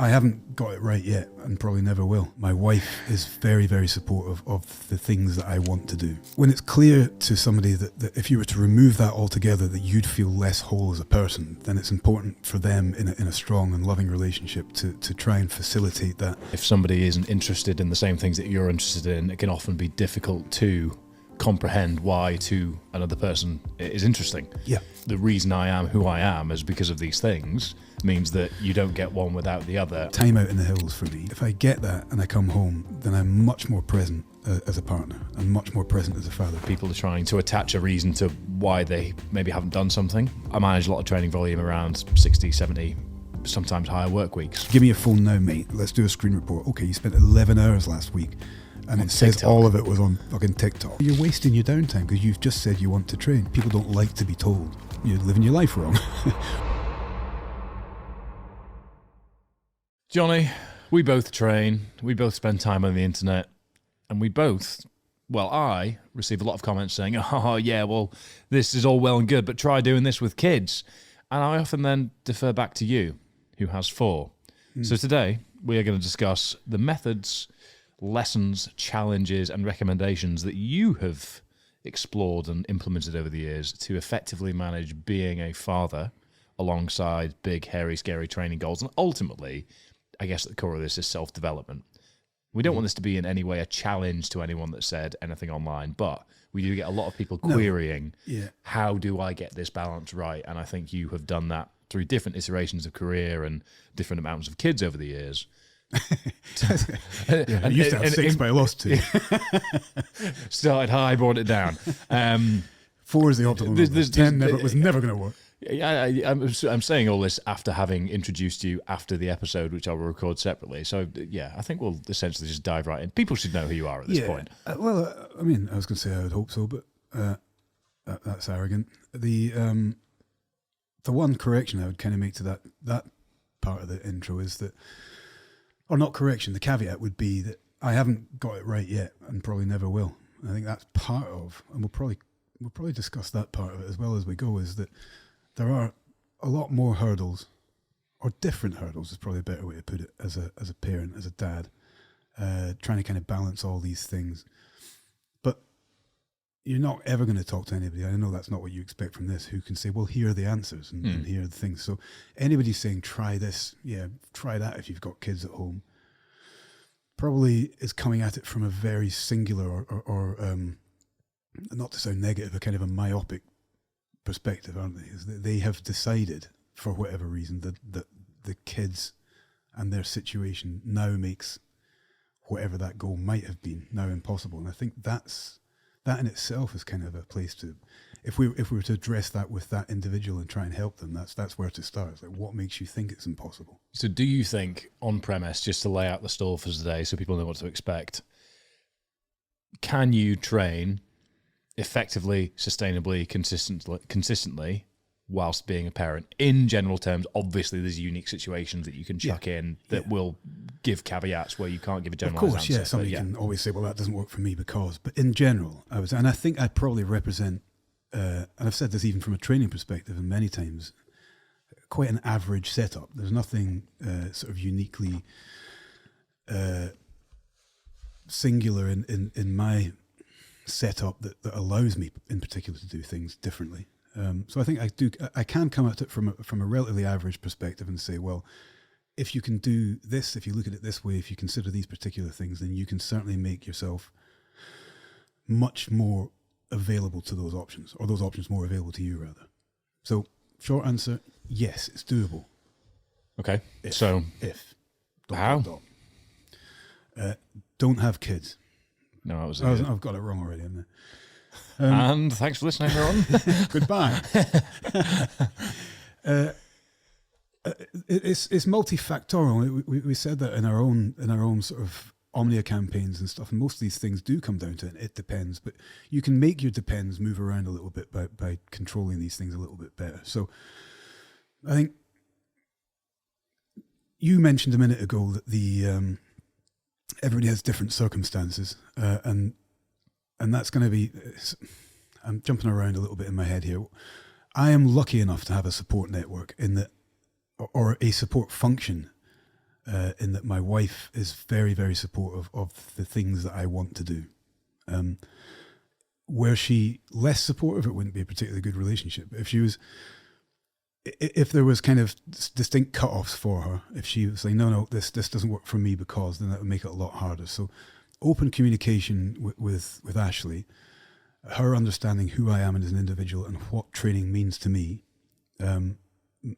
I haven't got it right yet and probably never will. My wife is very, very supportive of the things that I want to do. When it's clear to somebody that if you were to remove that altogether, that you'd feel less whole as a person, then it's important for them in a strong and loving relationship to try and facilitate that. If somebody isn't interested in the same things that you're interested in, it can often be difficult to comprehend why to another person it is interesting. Yeah. The reason I am who I am is because of these things means that you don't get one without the other. Time out in the hills for me. If I get that and I come home, then I'm much more present as a partner and much more present as a father. People are trying to attach a reason to why they maybe haven't done something. I manage a lot of training volume around 60, 70, sometimes higher work weeks. Give me your phone now, mate. Let's do a screen report. Okay, you spent 11 hours last week. And it says all of it was on fucking TikTok. You're wasting your downtime because you've just said you want to train. People don't like to be told you're living your life wrong. Jonny, we both train, we both spend time on the internet, and we both, well, I receive a lot of comments saying, oh yeah, well, this is all well and good, but try doing this with kids. And I often then defer back to you, who has 4. So today, we are going to discuss the methods, lessons, challenges, and recommendations that you have explored and implemented over the years to effectively manage being a father alongside big, hairy, scary training goals. And ultimately, I guess at the core of this is self-development. We don't want this to be in any way a challenge to anyone that said anything online, but we do get a lot of people querying, how do I get this balance right? And I think you have done that through different iterations of career and different amounts of kids over the years. I used to have 6, but I lost 2. Started high, brought it down. 4 is the optimal number. 10 was never going to work. I'm saying all this after having introduced you after the episode, which I will record separately. So, yeah, I think we'll essentially just dive right in. People should know who you are at this point. I mean, I was going to say I would hope so, but that's arrogant. The one correction I would kind of make to that part of the intro is that, or not correction, the caveat would be that I haven't got it right yet and probably never will. I think that's part of, and we'll probably discuss that part of it as well as we go, is that there are a lot more hurdles, or different hurdles is probably a better way to put it, as a parent, as a dad, trying to kind of balance all these things. But you're not ever going to talk to anybody, I know that's not what you expect from this, who can say, well, here are the answers and here are the things. So anybody saying, try this, try that if you've got kids at home, probably is coming at it from a very singular or not to sound negative, a kind of a myopic perspective, aren't they? Is that they have decided, for whatever reason, that the kids and their situation now makes whatever that goal might have been now impossible. And I think that in itself is kind of a place to, if we were to address that with that individual and try and help them, that's where to start. It's like, what makes you think it's impossible? So do you think, on premise, just to lay out the stall for today so people know what to expect, can you train effectively, sustainably, consistently whilst being a parent? In general terms, obviously there's unique situations that you can chuck in that will give caveats where you can't give a generalised answer. Of course, somebody can always say, well, that doesn't work for me because, but in general, and I think I probably represent, and I've said this even from a training perspective and many times, quite an average setup. There's nothing sort of uniquely singular in my setup that allows me in particular to do things differently. So I think I can come at it from a relatively average perspective and say, well, if you can do this, if you look at it this way, if you consider these particular things, then you can certainly make yourself much more available to those options, or those options more available to you rather. So short answer, yes, it's doable. Okay. How? Don't have kids. No, I've got it wrong already, haven't I? And thanks for listening, everyone. Goodbye. It's multifactorial. We said that in our own sort of Omnia campaigns and stuff. And most of these things do come down to it depends. But you can make your depends move around a little bit by controlling these things a little bit better. So I think you mentioned a minute ago that the everybody has different circumstances, and that's going to be. I'm jumping around a little bit in my head here. I am lucky enough to have a support network in that, or a support function in that my wife is very, very supportive of the things that I want to do. Were she less supportive, it wouldn't be a particularly good relationship. If there was kind of distinct cut-offs for her, if she was like, no, this doesn't work for me because, then that would make it a lot harder. So open communication with Ashley, her understanding who I am as an individual and what training means to me,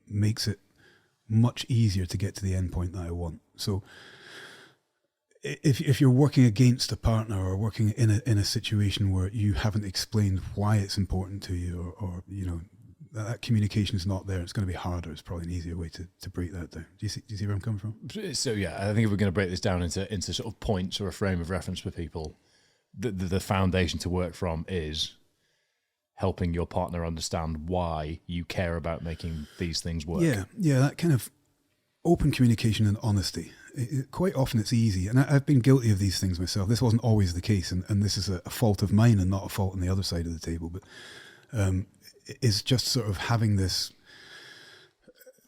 makes it much easier to get to the end point that I want. So if you're working against a partner or working in a situation where you haven't explained why it's important to you, or that communication is not there, it's going to be harder. It's probably an easier way to break that down. Do you see where I'm coming from? So yeah, I think if we're going to break this down into sort of points or a frame of reference for people, the foundation to work from is helping your partner understand why you care about making these things work. Yeah, that kind of open communication and honesty. Quite often it's easy, and I've been guilty of these things myself. This wasn't always the case, and this is a fault of mine and not a fault on the other side of the table, but it's just sort of having this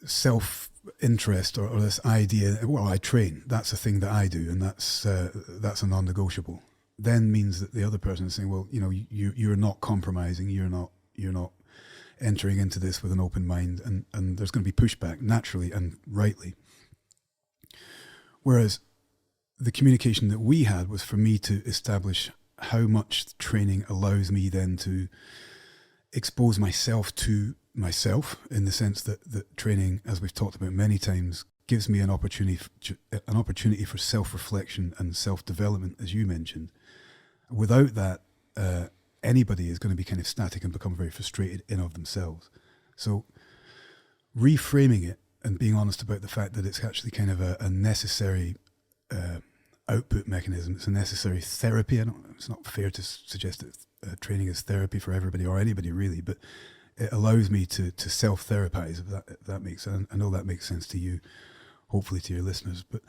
self-interest or this idea, well, I train, that's a thing that I do, and that's a non-negotiable. Then means that the other person is saying, well, you're not compromising, you're not entering into this with an open mind, and there's going to be pushback naturally and rightly. Whereas the communication that we had was for me to establish how much training allows me then to expose myself to myself, in the sense that training, as we've talked about many times, gives me an opportunity for self-reflection and self-development, as you mentioned. Without that, anybody is going to be kind of static and become very frustrated in of themselves. So reframing it and being honest about the fact that it's actually kind of a necessary output mechanism. It's a necessary therapy. It's not fair to suggest that training is therapy for everybody or anybody really, but it allows me to self-therapize, if that makes sense. I know that makes sense to you, hopefully to your listeners. But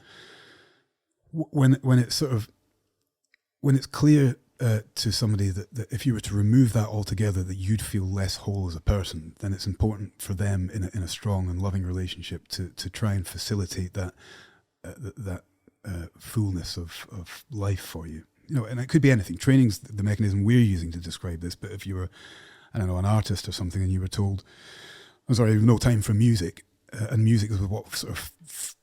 when it's clear to somebody that if you were to remove that altogether, that you'd feel less whole as a person, then it's important for them in a strong and loving relationship to try and facilitate that fullness of life for you. And it could be anything. Training's the mechanism we're using to describe this. But if you were, I don't know, an artist or something, and you were told, I'm sorry, you have no time for music, and music is what sort of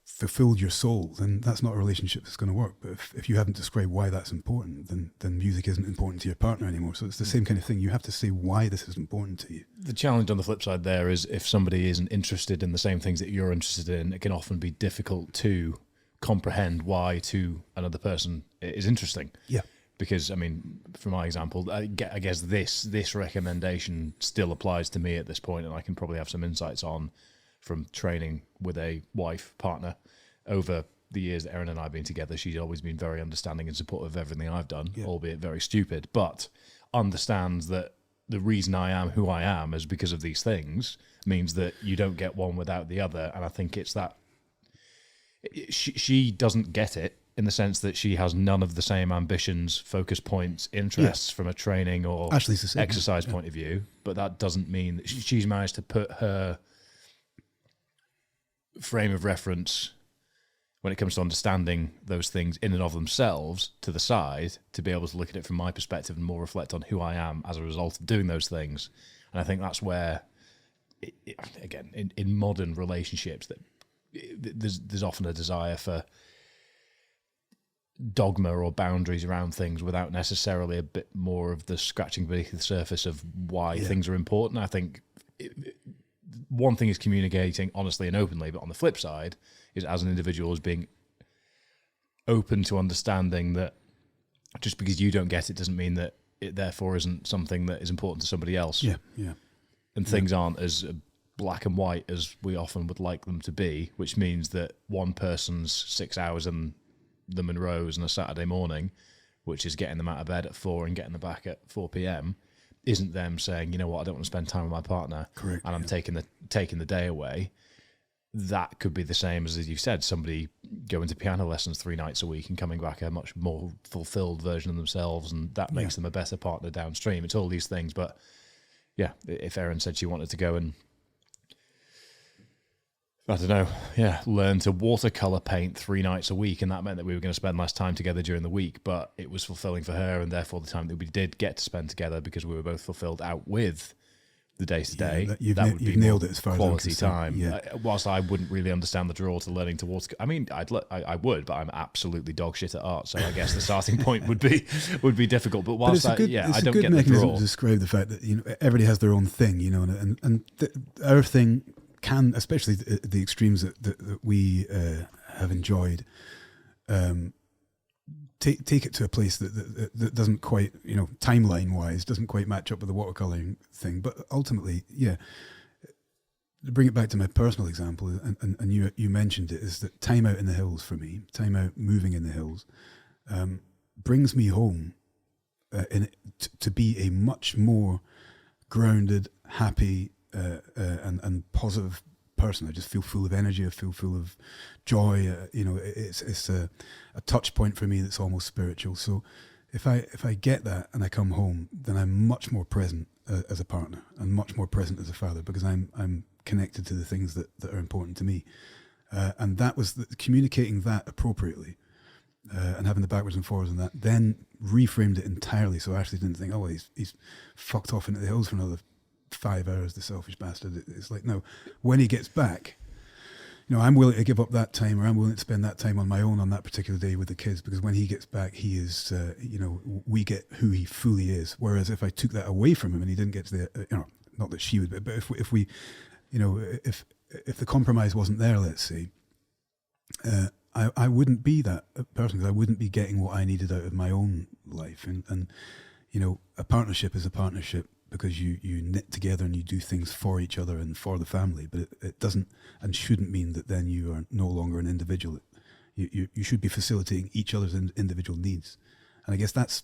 fulfilled your soul, then that's not a relationship that's going to work. But if you haven't described why that's important, then music isn't important to your partner anymore. So it's the same kind of thing. You have to say why this is important to you. The challenge on the flip side there is if somebody isn't interested in the same things that you're interested in, it can often be difficult to comprehend why to another person it is interesting. Yeah. Because, I mean, for my example, I guess this recommendation still applies to me at this point, and I can probably have some insights on from training with a wife, partner, over the years that Erin and I have been together. She's always been very understanding and supportive of everything I've done, albeit very stupid, but understands that the reason I am who I am is because of these things, means that you don't get one without the other. And I think it's that she doesn't get it in the sense that she has none of the same ambitions, focus points, interests from a training or exercise point of view, but that doesn't mean that she's managed to put her frame of reference when it comes to understanding those things in and of themselves to the side, to be able to look at it from my perspective and more reflect on who I am as a result of doing those things. And I think that's where, again, in modern relationships, that there's often a desire for dogma or boundaries around things without necessarily a bit more of the scratching beneath the surface of why things are important. I think one thing is communicating honestly and openly, but on the flip side is, as an individual, is being open to understanding that just because you don't get it doesn't mean that it therefore isn't something that is important to somebody else. Yeah. And things aren't as black and white as we often would like them to be, which means that one person's 6 hours in the Monroes on a Saturday morning, which is getting them out of bed at 4 and getting them back at 4 p.m, isn't them saying, you know what, I don't want to spend time with my partner. Correct. And I'm taking the day away. That could be the same as you said, somebody going to piano lessons 3 nights a week and coming back a much more fulfilled version of themselves, and that makes them a better partner downstream. It's all these things. But yeah, if Erin said she wanted to go and I don't know, learn to watercolor paint 3 nights a week, and that meant that we were going to spend less time together during the week, but it was fulfilling for her, and therefore the time that we did get to spend together, because we were both fulfilled out with the day-to-day, you've would be nailed it as far as I'm quality concerned. time. Yeah. Whilst I wouldn't really understand the draw to learning to water, I mean, I would, but I'm absolutely dog shit at art, so I guess the starting point would be difficult. But whilst I don't get good the mechanism draw. to describe the fact that everybody has their own thing, our thing can, especially the extremes that we have enjoyed, take it to a place that doesn't quite, timeline wise, doesn't quite match up with the watercoloring thing. But ultimately, to bring it back to my personal example, and you mentioned it, is that time out in the hills for me, time out moving in the hills, brings me home to be a much more grounded, happy, and positive person. I just feel full of energy. I feel full of joy. It's a touch point for me that's almost spiritual. So if I get that and I come home, then I'm much more present as a partner and much more present as a father, because I'm connected to the things that are important to me. And that was communicating that appropriately, and having the backwards and forwards on that, then reframed it entirely. So I actually didn't think, oh, he's fucked off into the hills for another 5 hours, the selfish bastard. It's like, no, when he gets back, I'm willing to give up that time, or I'm willing to spend that time on my own on that particular day with the kids, because when he gets back, he is, we get who he fully is. Whereas if I took that away from him and he didn't get to the, not that she would, but if we, if the compromise wasn't there, let's say, I wouldn't be that person, because I wouldn't be getting what I needed out of my own life. And a partnership is a partnership because you knit together and you do things for each other and for the family, but it doesn't and shouldn't mean that then you are no longer an individual. You should be facilitating each other's individual needs. And I guess that's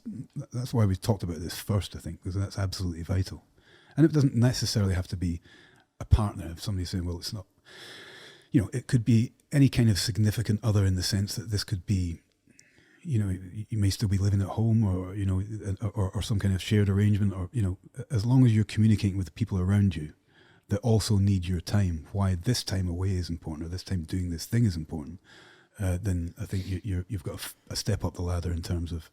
why we talked about this first, I think, because that's absolutely vital. And it doesn't necessarily have to be a partner. If somebody's saying, well, it's not, it could be any kind of significant other, in the sense that this could be, you may still be living at home, or some kind of shared arrangement, or, as long as you're communicating with the people around you that also need your time, why this time away is important, or this time doing this thing is important, then I think you've got a step up the ladder in terms of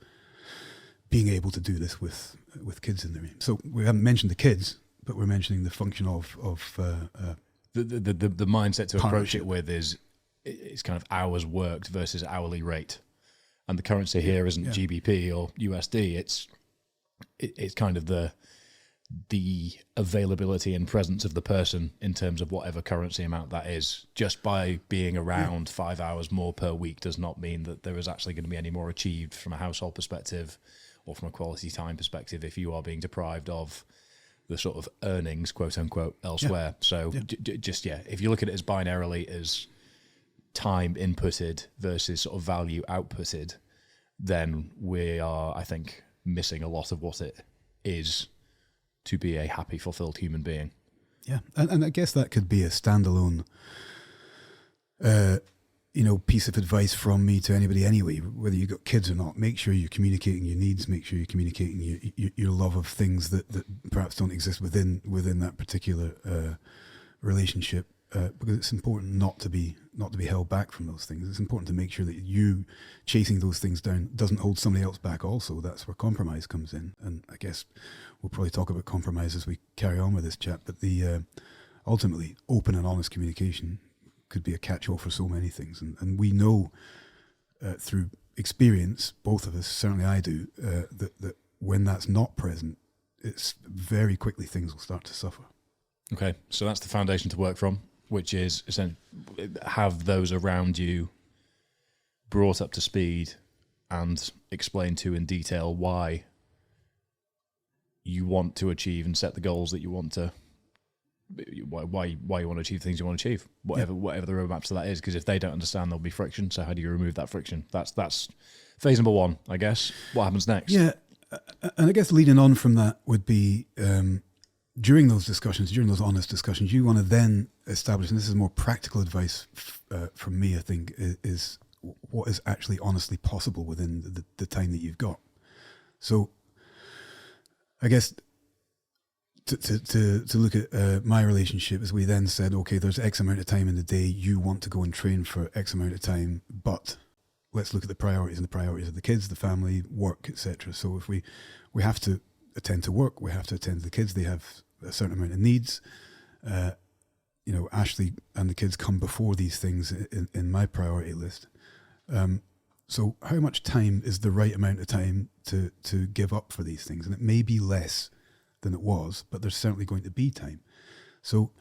being able to do this with kids in there. So we haven't mentioned the kids, but we're mentioning the function of the mindset to approach it with is it's kind of hours worked versus hourly rate. And the currency here isn't GBP or USD. It's kind of the availability and presence of the person in terms of whatever currency amount that is. Just by being around 5 hours more per week does not mean that there is actually going to be any more achieved from a household perspective or from a quality time perspective if you are being deprived of the sort of earnings, quote unquote, elsewhere. So if you look at it as binarily as time inputted versus sort of value outputted, then we are, I think, missing a lot of what it is to be a happy, fulfilled human being. Yeah, and I guess that could be a standalone, piece of advice from me to anybody anyway, whether you've got kids or not. Make sure you're communicating your needs, make sure you're communicating your love of things that perhaps don't exist within that particular relationship. Because it's important not to be held back from those things. It's important to make sure that you chasing those things down doesn't hold somebody else back also. That's where compromise comes in. And I guess we'll probably talk about compromise as we carry on with this chat. But ultimately, open and honest communication could be a catch-all for so many things. And we know through experience, both of us, certainly I do, that when that's not present, it's very quickly things will start to suffer. Okay, so that's the foundation to work from, which is essentially have those around you brought up to speed and explain to in detail why you want to achieve and set the goals that you want to, why you want to achieve things you want to achieve, whatever the roadmap to that is. Because if they don't understand, there'll be friction. So how do you remove that friction? That's phase number one, I guess. What happens next? Yeah, and I guess leading on from that would be, during those discussions, during those honest discussions, you want to then establish, and this is more practical advice from me, I think, is what is actually honestly possible within the time that you've got. So I guess to look at my relationship, as we then said, okay, there's X amount of time in the day, you want to go and train for X amount of time, but let's look at the priorities, and the priorities of the kids, the family, work, etc. So if we have to attend to work, we have to attend to the kids, they have a certain amount of needs. Ashley and the kids come before these things in my priority list. So how much time is the right amount of time to give up for these things? And it may be less than it was, but there's certainly going to be time. So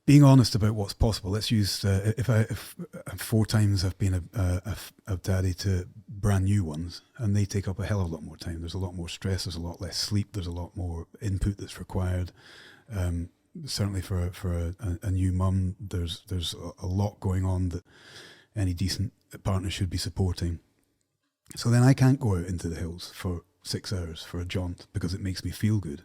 being honest about what's possible. Let's use, if 4 times I've been a daddy to brand new ones, and they take up a hell of a lot more time. There's a lot more stress, there's a lot less sleep, there's a lot more input that's required. Certainly for a new mum, there's a lot going on that any decent partner should be supporting. So then I can't go out into the hills for 6 hours for a jaunt because it makes me feel good.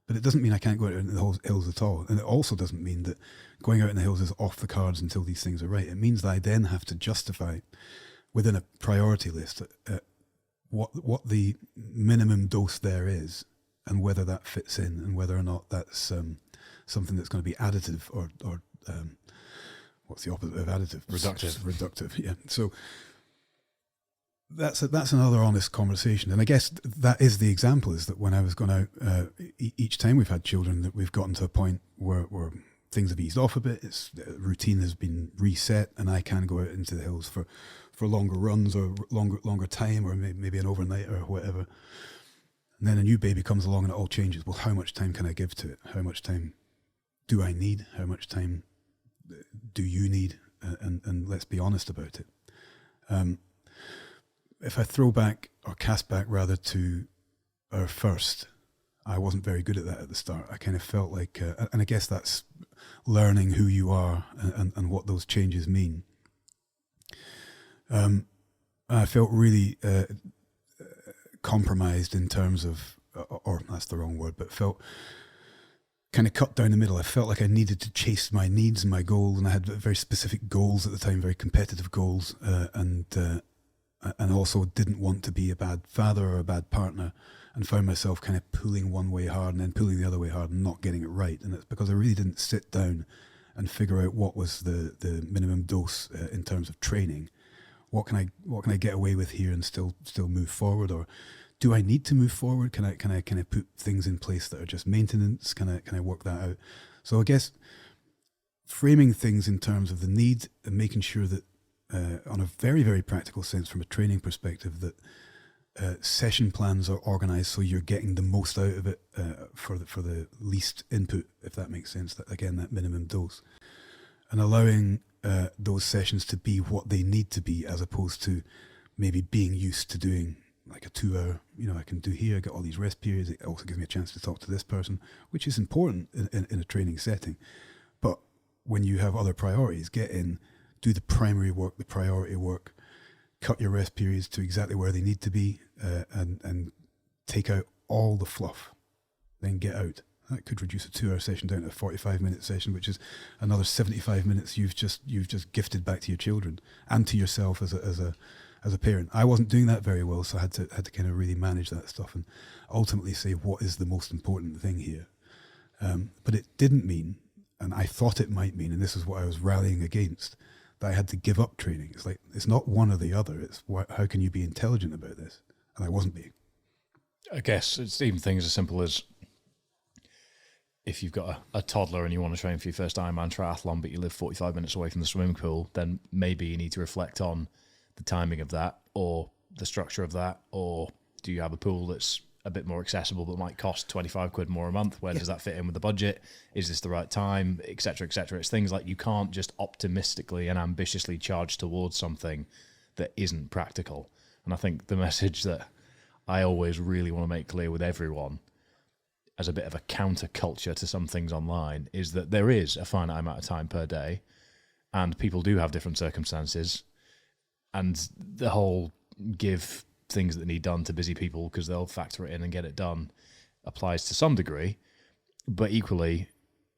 But it doesn't mean I can't go out into the hills at all. And it also doesn't mean that going out in the hills is off the cards until these things are right. It means that I then have to justify within a priority list what the minimum dose there is, and whether that fits in, and whether or not that's something that's going to be additive or what's the opposite of additive? Reductive, yeah. So that's another honest conversation. And I guess that is the example, is that when I was going out, each time we've had children, that we've gotten to a point where things have eased off a bit, routine has been reset, and I can go out into the hills for longer runs or longer time, or maybe an overnight or whatever. And then a new baby comes along and it all changes. Well, how much time can I give to it? How much time do I need? How much time do you need? And let's be honest about it. If I throw back, or cast back rather, to our first, I wasn't very good at that at the start. I kind of felt like, and I guess that's learning who you are and what those changes mean. I felt really compromised in terms of, or that's the wrong word, but felt kind of cut down the middle. I felt like I needed to chase my needs and my goals, and I had very specific goals at the time, very competitive goals, and also didn't want to be a bad father or a bad partner, and found myself kind of pulling one way hard and then pulling the other way hard and not getting it right. And it's because I really didn't sit down and figure out what was the minimum dose in terms of training. What can I get away with here and still move forward, or do I need to move forward? Can I put things in place that are just maintenance? Can I work that out? So I guess framing things in terms of the need and making sure that on a very, very practical sense from a training perspective, that session plans are organized so you're getting the most out of it for the least input, if that makes sense. That, again, that minimum dose, and allowing those sessions to be what they need to be, as opposed to maybe being used to doing like a 2 hour, I can do here, I get all these rest periods. It also gives me a chance to talk to this person, which is important in a training setting. But when you have other priorities, get in, do the primary work, the priority work, cut your rest periods to exactly where they need to be, and take out all the fluff, then get out. That could reduce a 2 hour session down to a 45-minute session, which is another 75 minutes you've just gifted back to your children and to yourself as a parent. I wasn't doing that very well, so I had to kind of really manage that stuff and ultimately say what is the most important thing here. But it didn't mean, and I thought it might mean, and this is what I was rallying against, that I had to give up training. It's like, it's not one or the other. It's how can you be intelligent about this? And I wasn't being. I guess it's even things as simple as, if you've got a toddler and you want to train for your first Ironman triathlon, but you live 45 minutes away from the swimming pool, then maybe you need to reflect on the timing of that, or the structure of that, or do you have a pool that's a bit more accessible but might cost 25 quid more a month? Where does that fit in with the budget? Is this the right time? Et cetera, et cetera. It's things like you can't just optimistically and ambitiously charge towards something that isn't practical. And I think the message that I always really want to make clear with everyone, as a bit of a counterculture to some things online, is that there is a finite amount of time per day, and people do have different circumstances, and the whole give things that need done to busy people because they'll factor it in and get it done applies to some degree. But equally,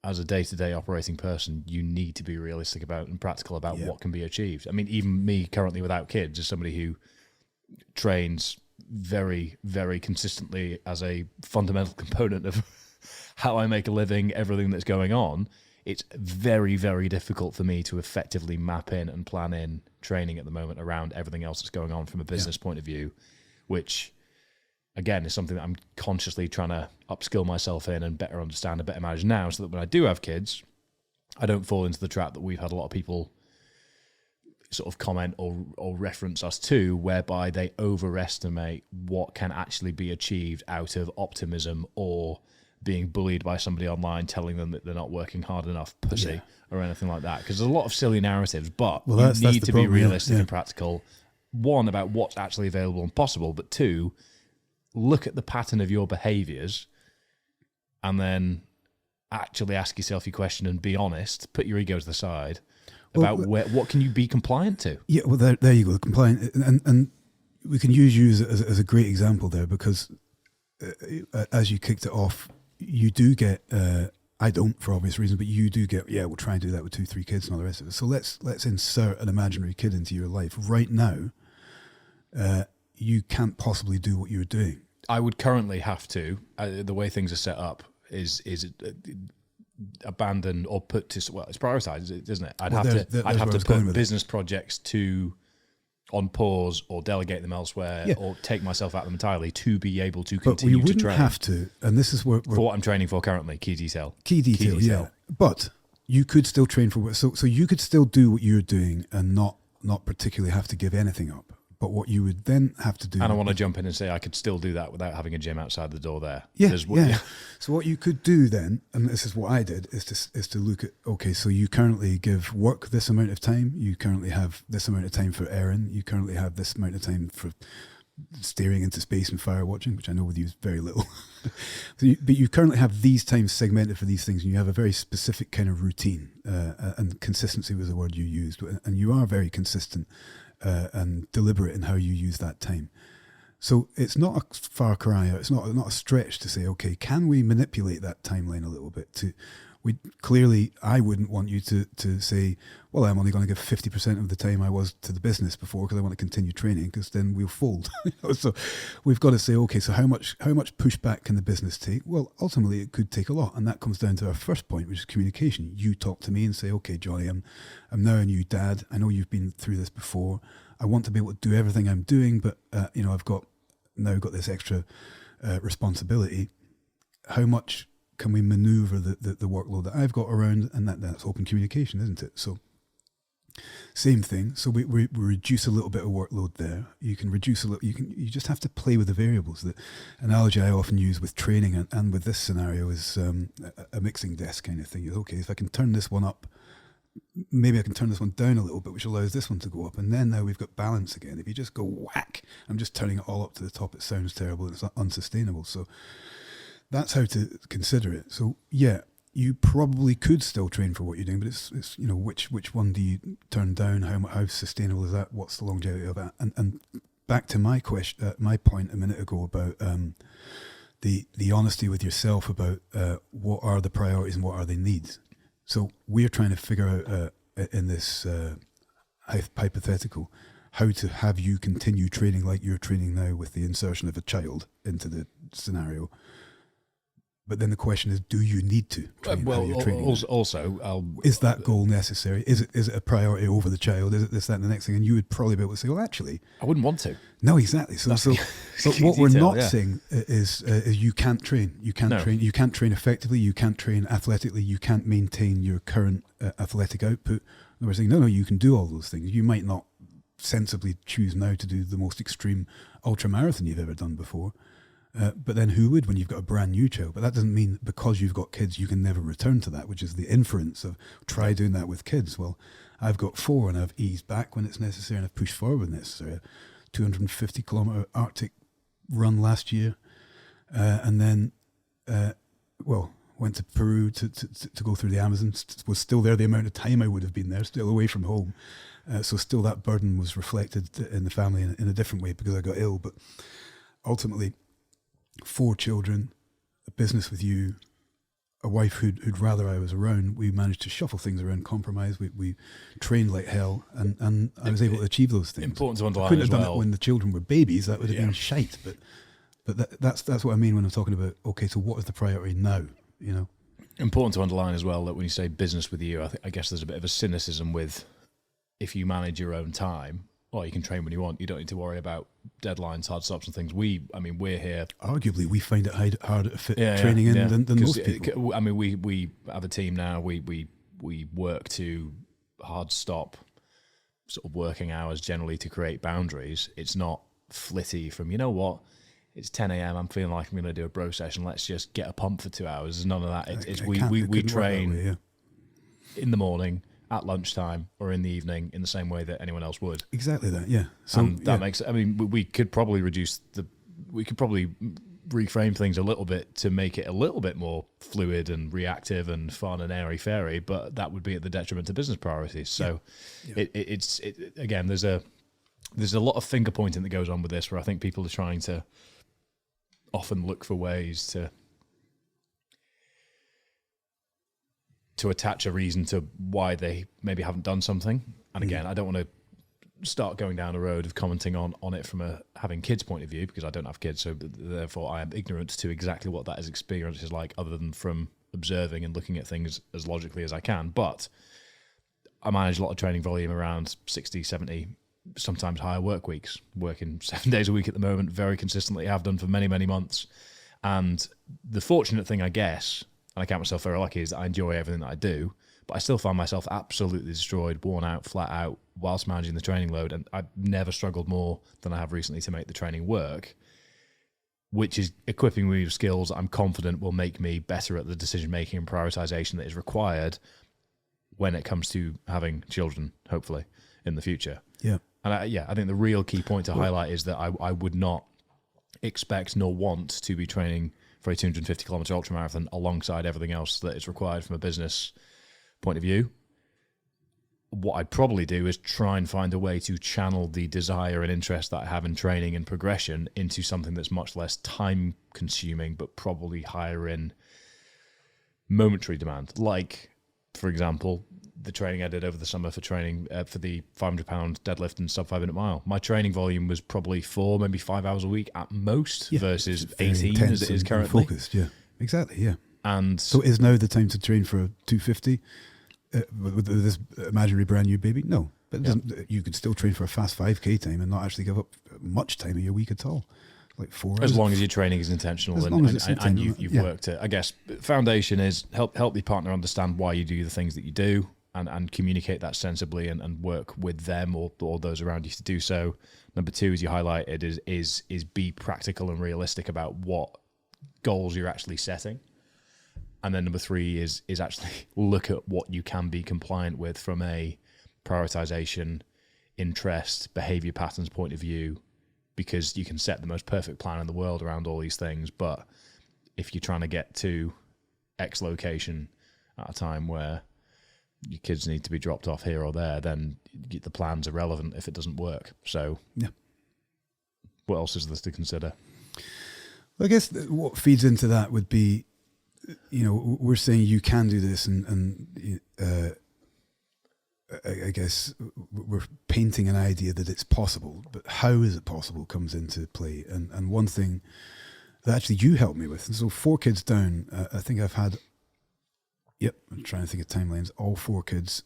as a day-to-day operating person, you need to be realistic about and practical about what can be achieved. I mean, even me currently without kids, as somebody who trains very, very consistently as a fundamental component of how I make a living, everything that's going on, it's very, very difficult for me to effectively map in and plan in training at the moment around everything else that's going on from a business point of view, which, again, is something that I'm consciously trying to upskill myself in and better understand and better manage now, so that when I do have kids, I don't fall into the trap that we've had a lot of people sort of comment or reference us to, whereby they overestimate what can actually be achieved out of optimism or being bullied by somebody online telling them that they're not working hard enough, pussy, or anything like that. Because there's a lot of silly narratives, but you need to be realistic and practical. One, about what's actually available and possible, but two, look at the pattern of your behaviours and then actually ask yourself your question and be honest, put your ego to the side about what can you be compliant to. Yeah, well, there you go, compliant. And we can use you as a great example there, because as you kicked it off, you do get, I don't for obvious reasons, but you do get, we'll try and do that with 2-3 kids and all the rest of it. So let's insert an imaginary kid into your life. Right now, you can't possibly do what you're doing. I would currently have to, the way things are set up, is abandon or put to, well, it's prioritised, isn't it? I'd have to put business projects on pause or delegate them elsewhere or take myself out of them entirely to be able to continue to train. But you wouldn't have to, and this is where... For what I'm training for currently, key detail. Key detail. But you could still train for... So you could still do what you're doing and not particularly have to give anything up. But what you would then have to do... And I want to jump in and say I could still do that without having a gym outside the door there. Yeah. So what you could do then, and this is what I did, is to look at, okay, so you currently give work this amount of time, you currently have this amount of time for Erin, you currently have this amount of time for staring into space and fire watching, which I know with you is very little. But you currently have these times segmented for these things, and you have a very specific kind of routine, and consistency was the word you used, and you are very consistent and deliberate in how you use that time. So it's not a far cry out. It's not a stretch to say, okay, can we manipulate that timeline a little bit? Clearly, I wouldn't want you to say, well, I'm only going to give 50% of the time I was to the business before because I want to continue training, because then we'll fold. So we've got to say, okay, so how much pushback can the business take? Well, ultimately, it could take a lot, and that comes down to our first point, which is communication. You talk to me and say, okay, Jonny, I'm now a new dad. I know you've been through this before. I want to be able to do everything I'm doing, but I've now got this extra responsibility. How much can we maneuver the workload that I've got around? And that's open communication, isn't it? So same thing. So we reduce a little bit of workload there. You can reduce a little. You just have to play with the variables. The analogy I often use with training and with this scenario is a mixing desk kind of thing. Okay, if I can turn this one up, maybe I can turn this one down a little bit, which allows this one to go up, and then now we've got balance again. If you just go whack, I'm just turning it all up to the top, it sounds terrible, it's unsustainable. So that's how to consider it. So you probably could still train for what you're doing, but it's which one do you turn down? How sustainable is that? What's the longevity of that? And back to my question, my point a minute ago about the honesty with yourself about what are the priorities and what are the needs. So we're trying to figure out in this hypothetical how to have you continue training like you're training now with the insertion of a child into the scenario. But then the question is, do you need to train how you're training? Is that goal necessary? Is it a priority over the child? Is it this, that, and the next thing? And you would probably be able to say, well, actually, I wouldn't want to. No, exactly. So but what we're not saying is you can't train. You can't train. You can't train effectively. You can't train athletically. You can't maintain your current athletic output. And we're saying, no, you can do all those things. You might not sensibly choose now to do the most extreme ultra marathon you've ever done before. But then who would when you've got a brand new child? But that doesn't mean because you've got kids you can never return to that, which is the inference of try doing that with kids. Well, I've got 4 and I've eased back when it's necessary and I've pushed forward when necessary. 250 kilometre Arctic run last year, and then went to Peru to go through the Amazon. Was still there the amount of time I would have been there, still away from home. So still that burden was reflected in the family in a different way because I got ill. But ultimately, 4 children, a business with you, a wife who'd rather I was around. We managed to shuffle things around, compromise. We trained like hell, and I was able to achieve those things. Important to underline I couldn't as have done well. it when the children were babies. That would have been shite. But But that's what I mean when I'm talking about, okay, so what is the priority now, you know? Important to underline as well that when you say business with you, I guess there's a bit of a cynicism with if you manage your own time, well, you can train when you want. You don't need to worry about deadlines, hard stops and things. We're here. Arguably, we find it harder to fit training in than most people. I mean, we have a team now. We work to hard stop sort of working hours generally to create boundaries. It's not flitty from, you know what, it's 10 a.m. I'm feeling like I'm going to do a bro session. Let's just get a pump for 2 hours. There's none of that. We train in the morning, at lunchtime, or in the evening in the same way that anyone else would. Exactly that, yeah. So that makes. I mean, we could probably reframe things a little bit to make it a little bit more fluid and reactive and fun and airy-fairy, but that would be at the detriment to business priorities. So it's again, there's a lot of finger pointing that goes on with this, where I think people are trying to often look for ways to attach a reason to why they maybe haven't done something. And again, I don't want to start going down a road of commenting on it from a having kids point of view, because I don't have kids, so therefore I am ignorant to exactly what that experience is like, other than from observing and looking at things as logically as I can. But I manage a lot of training volume around 60, 70, sometimes higher work weeks, working 7 days a week at the moment, very consistently, have done for many, many months. And the fortunate thing, I guess, and I count myself very lucky, is that I enjoy everything that I do, but I still find myself absolutely destroyed, worn out, flat out, whilst managing the training load. And I've never struggled more than I have recently to make the training work, which is equipping me with skills that I'm confident will make me better at the decision-making and prioritization that is required when it comes to having children, hopefully, in the future. Yeah. And I think the real key point to highlight is that I would not expect nor want to be training for a 250-kilometre ultramarathon alongside everything else that is required from a business point of view. What I'd probably do is try and find a way to channel the desire and interest that I have in training and progression into something that's much less time-consuming, but probably higher in momentary demand. Like, for example, the training I did over the summer for training for the 500-pound deadlift and sub-5-minute mile. My training volume was probably 4, maybe 5 hours a week at most, versus 18 as it is currently. Focused, yeah. Exactly, yeah. And so is now the time to train for a 250 with this imaginary brand new baby? No. But it doesn't, you could still train for a fast 5K time and not actually give up much time of your week at all. Like 4 hours. As long as your training is intentional and you've worked it. I guess foundation is help your partner understand why you do the things that you do, and communicate that sensibly and work with them or those around you to do so. Number 2, as you highlighted, is be practical and realistic about what goals you're actually setting. And then number 3 is actually look at what you can be compliant with from a prioritization, interest, behavior patterns point of view, because you can set the most perfect plan in the world around all these things. But if you're trying to get to X location at a time where your kids need to be dropped off here or there, then the plan's irrelevant if it doesn't work. So what else is there to consider? Well, I guess what feeds into that would be, you know, we're saying you can do this, and I guess we're painting an idea that it's possible, but how is it possible comes into play. And one thing that actually you helped me with, and so 4 kids down, I think I've had, I'm trying to think of timelines, all 4 kids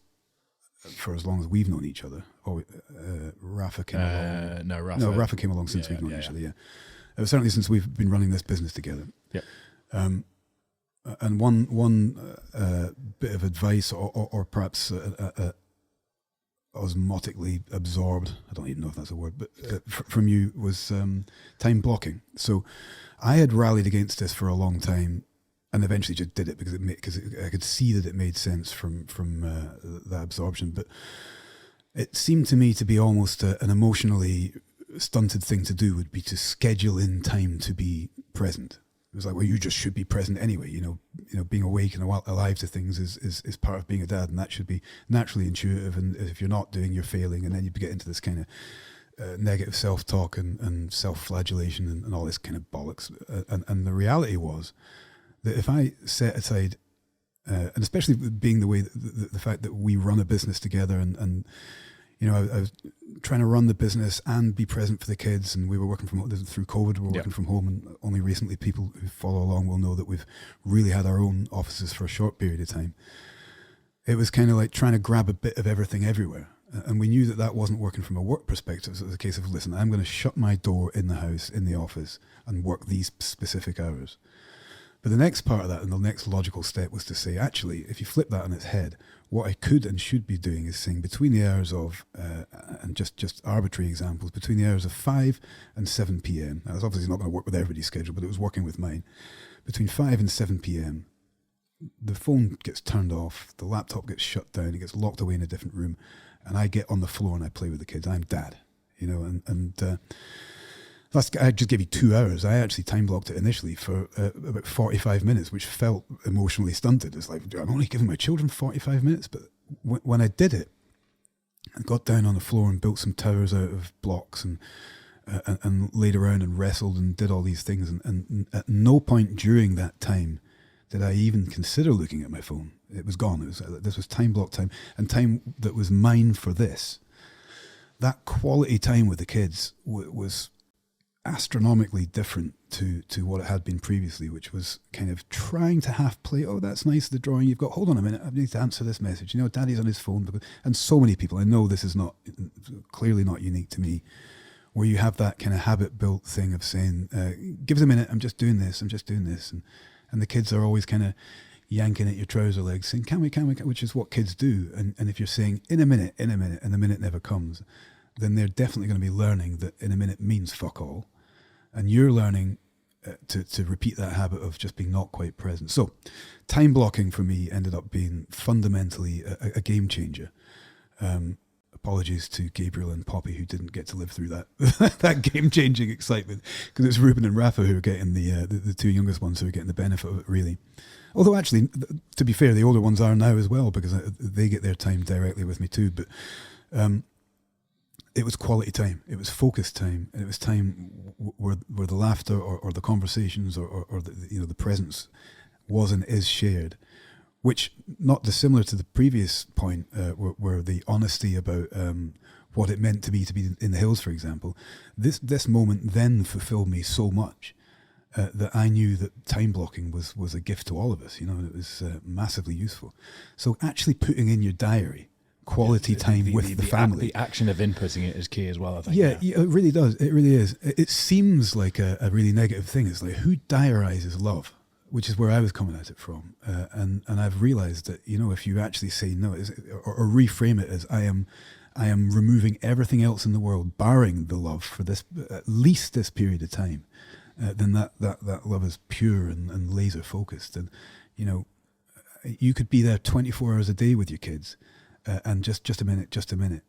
for as long as we've known each other. Rafa came along. Rafa came along since we've known each other, certainly since we've been running this business together. Yeah. And one bit of advice, or perhaps osmotically absorbed, I don't even know if that's a word, but from you was time blocking. So I had rallied against this for a long time, and eventually just did it because I could see that it made sense from that absorption. But it seemed to me to be almost an emotionally stunted thing to do, would be to schedule in time to be present. It was like, well, you just should be present anyway. You know, being awake and alive to things is part of being a dad, and that should be naturally intuitive. And if you're not doing, you're failing, and then you get into this kind of negative self-talk and self-flagellation and all this kind of bollocks. And the reality was that if I set aside, and especially being the way the fact that we run a business together, and I was trying to run the business and be present for the kids, and we were working from through COVID. We were working from home, and only recently people who follow along will know that we've really had our own offices for a short period of time. It was kind of like trying to grab a bit of everything everywhere, and we knew that wasn't working from a work perspective. So it was a case of, listen, I'm going to shut my door in the house, in the office, and work these specific hours. But the next part of that, and the next logical step, was to say, actually, if you flip that on its head, what I could and should be doing is saying between the hours of, and just arbitrary examples, between the hours of 5 and 7 p.m. Now, that's obviously not going to work with everybody's schedule, but it was working with mine. Between 5 and 7 p.m., the phone gets turned off, the laptop gets shut down, it gets locked away in a different room, and I get on the floor and I play with the kids. I'm dad, I just gave you 2 hours. I actually time blocked it initially for about 45 minutes, which felt emotionally stunted. It's like, I'm only giving my children 45 minutes. But when I did it, I got down on the floor and built some towers out of blocks and laid around and wrestled and did all these things. And at no point during that time did I even consider looking at my phone. It was gone. This was time block time, and time that was mine for this. That quality time with the kids was astronomically different to what it had been previously, which was kind of trying to half play, oh, that's nice, the drawing you've got, hold on a minute, I need to answer this message, daddy's on his phone. And so many people, I know this is clearly not unique to me, where you have that kind of habit built thing of saying, give us a minute, I'm just doing this, and the kids are always kind of yanking at your trouser legs saying, can we, which is what kids do. And if you're saying in a minute, and the minute never comes, then they're definitely going to be learning that in a minute means fuck all. And you're learning to repeat that habit of just being not quite present. So time blocking for me ended up being fundamentally a game changer. Apologies to Gabriel and Poppy, who didn't get to live through that that game-changing excitement, because it's Ruben and Rafa who are getting the 2 youngest ones who are getting the benefit of it, really. Although actually, to be fair, the older ones are now as well, because they get their time directly with me too. But it was quality time. It was focused time. And it was time where the laughter or the conversations or the presence was and is shared, which, not dissimilar to the previous point, where the honesty about what it meant to be in the hills, for example. This moment then fulfilled me so much that I knew that time blocking was a gift to all of us. It was massively useful. So actually putting in your diary quality time with the family. The action of inputting it is key as well, I think. Yeah, it really does. It really is. It seems like a really negative thing. It's like, who diarizes love? Which is where I was coming at it from. And I've realized that, if you actually say no, or reframe it as I am removing everything else in the world, barring the love for this, at least this period of time, then that love is pure and laser focused. And, you could be there 24 hours a day with your kids, and just a minute,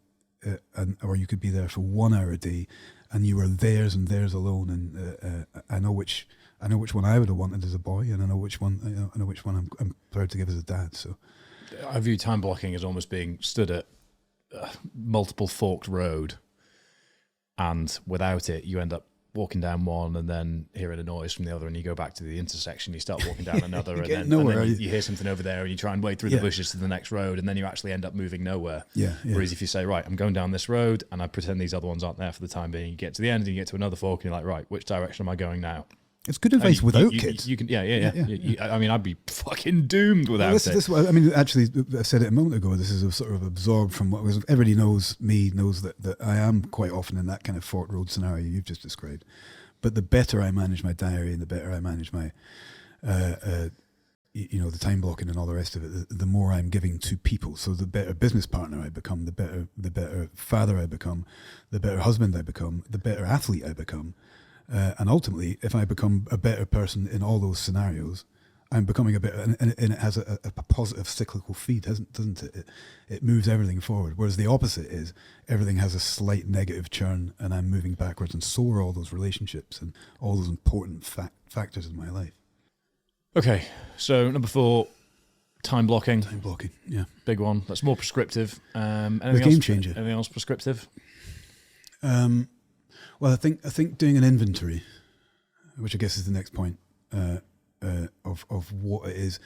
or you could be there for 1 hour a day, and you are theirs and theirs alone. And I know which one I would have wanted as a boy, and I know which one I'm proud to give as a dad. So I view time blocking as almost being stood at multiple forked road, and without it, you end up walking down one and then hearing a noise from the other, and you go back to the intersection, you start walking down another, and then you hear something over there, and you try and wade through the bushes to the next road, and then you actually end up moving nowhere. Whereas if you say, right, I'm going down this road, and I pretend these other ones aren't there for the time being, you get to the end and you get to another fork, and you're like, right, which direction am I going now? It's good advice without kids. You can, I mean, I'd be fucking doomed without it. Actually, I said it a moment ago. This is a sort of absorbed from what was. Everybody knows that I am quite often in that kind of fork road scenario you've just described. But the better I manage my diary, and the better I manage my, the time blocking and all the rest of it, the more I'm giving to people. So the better business partner I become, the better father I become, the better husband I become, the better athlete I become. And ultimately, if I become a better person in all those scenarios, I'm becoming a better, and it has a positive cyclical feed, doesn't it? It moves everything forward. Whereas the opposite is everything has a slight negative churn, and I'm moving backwards. And so are all those relationships and all those important factors in my life. Okay, so number 4, time blocking. Time blocking, yeah, big one. That's more prescriptive. The game changer. Anything else prescriptive? Well, I think doing an inventory, which I guess is the next point, of what it is,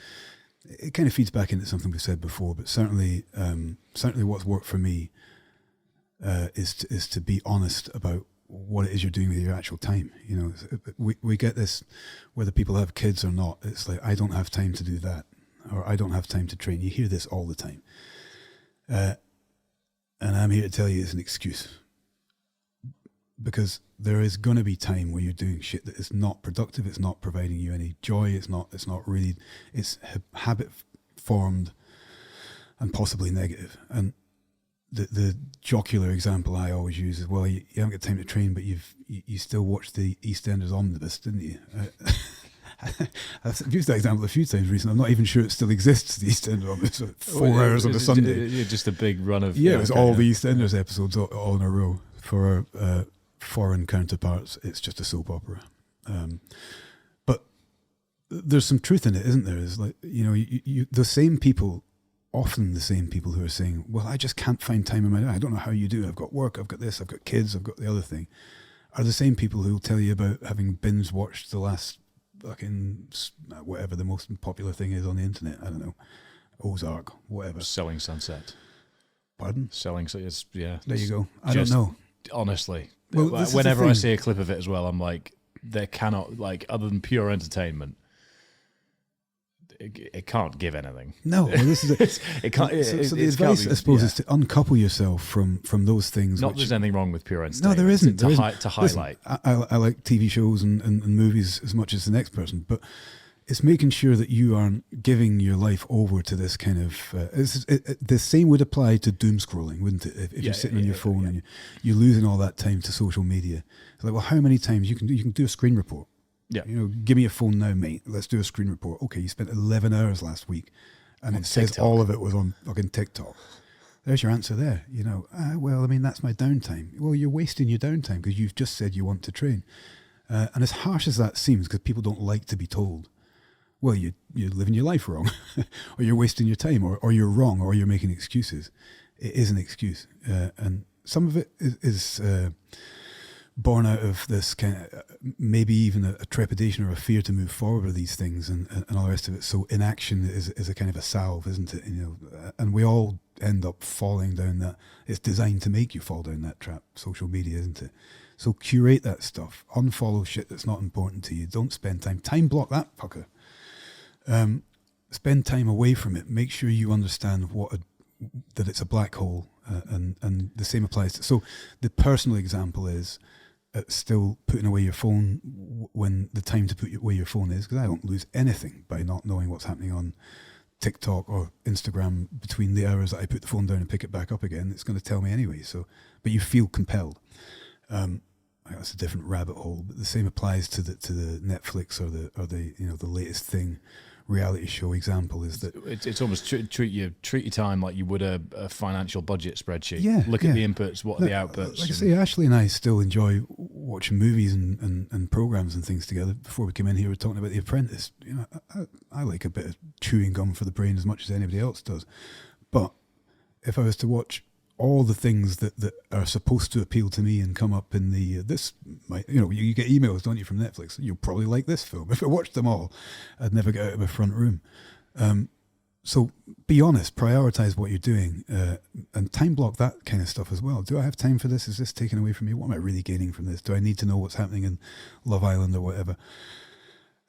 it kind of feeds back into something we said before, but certainly what's worked for me is to be honest about what it is you're doing with your actual time. You know, we get this, whether people have kids or not. It's like, I don't have time to do that, or I don't have time to train. You hear this all the time. And I'm here to tell you it's an excuse. Because there is going to be time where you're doing shit that is not productive, it's not providing you any joy, it's not really, it's habit formed and possibly negative. And the jocular example I always use is, well, you haven't got time to train, but you still watched the EastEnders omnibus, didn't you? I've used that example a few times recently. I'm not even sure it still exists, the EastEnders omnibus. 4 hours on a Sunday. Just a big run of... Yeah, it was all the EastEnders episodes all in a row. For foreign counterparts, it's just a soap opera. But there's some truth in it, isn't there? It's like, you know, you the same people, often the same people who are saying, well, I just can't find time in my day. I don't know how you do. I've got work, I've got this, I've got kids, I've got the other thing, are the same people who will tell you about having binge watched the last fucking whatever the most popular thing is on the internet. I don't know, Ozark, whatever. Selling Sunset. Pardon? Selling, yeah. There you go. I don't know. Honestly. Well, whenever I see a clip of it as well, I'm like, there cannot, like, other than pure entertainment, it can't give anything. No, well, this is it can't. So the advice, I suppose, is to uncouple yourself from those things. Not there's anything wrong with pure entertainment. No, there isn't. To highlight. Listen, I like TV shows and movies as much as the next person, but it's making sure that you aren't giving your life over to this kind of... the same would apply to doom scrolling, wouldn't it? If you're sitting on your phone and you're losing all that time to social media. It's like, well, how many times you can do a screen report? Yeah. You know, give me your phone now, mate. Let's do a screen report. Okay, you spent 11 hours last week and it says all of it was on fucking TikTok. There's your answer there. You know, well, I mean, that's my downtime. Well, you're wasting your downtime because you've just said you want to train. And as harsh as that seems, because people don't like to be told, well, you're living your life wrong, or you're wasting your time, or you're wrong, or you're making excuses. It is an excuse. And some of it is born out of this kind of, maybe even a trepidation or a fear to move forward with these things and all the rest of it. So inaction is a kind of a salve, isn't it? You know, and we all end up falling down that. It's designed to make you fall down that trap, social media, isn't it? So curate that stuff. Unfollow shit that's not important to you. Don't spend time block that fucker. Spend time away from it. Make sure you understand that it's a black hole, and the same applies to. So the personal example is still putting away your phone when the time to put away your phone is, because I don't lose anything by not knowing what's happening on TikTok or Instagram between the hours that I put the phone down and pick it back up again. It's going to tell me anyway. So, but you feel compelled. That's a different rabbit hole, but the same applies to the Netflix or the you know, the latest thing. Reality show example is that it's almost treat your time like you would a financial budget spreadsheet. Yeah, look at the inputs, what are the outputs. Like I say, Ashley and I still enjoy watching movies and programs and things together. Before we came in here, we were talking about The Apprentice. You know, I like a bit of chewing gum for the brain as much as anybody else does. But if I was to watch all the things that are supposed to appeal to me and come up in the you get emails, don't you, from Netflix? You'll probably like this film. If I watched them all, I'd never get out of my front room. So be honest, prioritize what you're doing, and time block that kind of stuff as well. Do I have time for this? Is this taken away from me? What am I really gaining from this? Do I need to know what's happening in Love Island or whatever?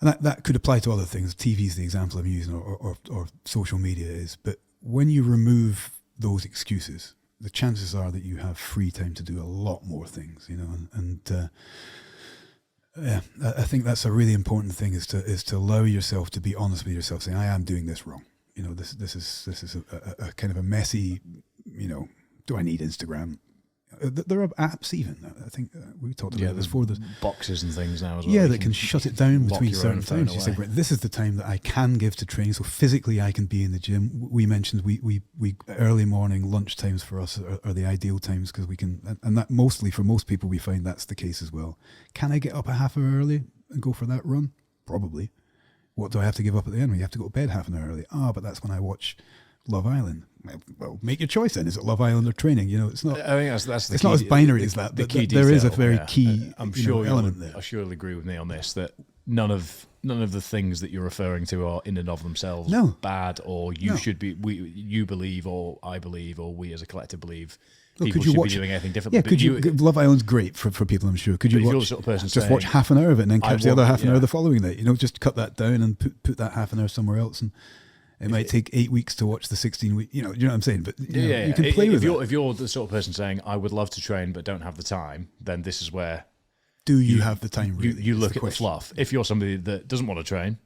And that could apply to other things. TV is the example I'm using, or social media is. But when you remove those excuses, the chances are that you have free time to do a lot more things, you know, and I think that's a really important thing is to allow yourself to be honest with yourself, saying, I am doing this wrong. You know, this is a kind of a messy, you know, do I need Instagram? There are apps even. I think we talked about this before. There's boxes and things now as well. Yeah, that can shut it down between certain times. You say, right, this is the time that I can give to training. So physically, I can be in the gym. We mentioned we early morning lunch times for us are the ideal times because we can, and that mostly for most people we find that's the case as well. Can I get up a half hour early and go for that run? Probably. What do I have to give up at the end? Well, you have to go to bed half an hour early. But that's when I watch Love Island. Well, make your choice then. Is it Love Island or training? You know, it's not. I think that's the it's key, not as binary as that. The key there is a detail, very key. I'm sure element there. I surely agree with me on this that none of the things that you're referring to are in and of themselves bad, or you should be. You believe, or I believe, or we as a collective believe people could you should watch, be doing anything differently. Yeah, But could you? Love Island's great for people, I'm sure. Could you if you're watch, the sort of person just saying, watch half an hour of it and then catch the other half an hour yeah. the following night? Just cut that down and put that half an hour somewhere else, and it might take 8 weeks to watch the 16 week. You know what I'm saying? But you can play with it. If you're the sort of person saying, I would love to train but don't have the time, then this is where do you have the time? Really, you look at the fluff. If you're somebody that doesn't want to train,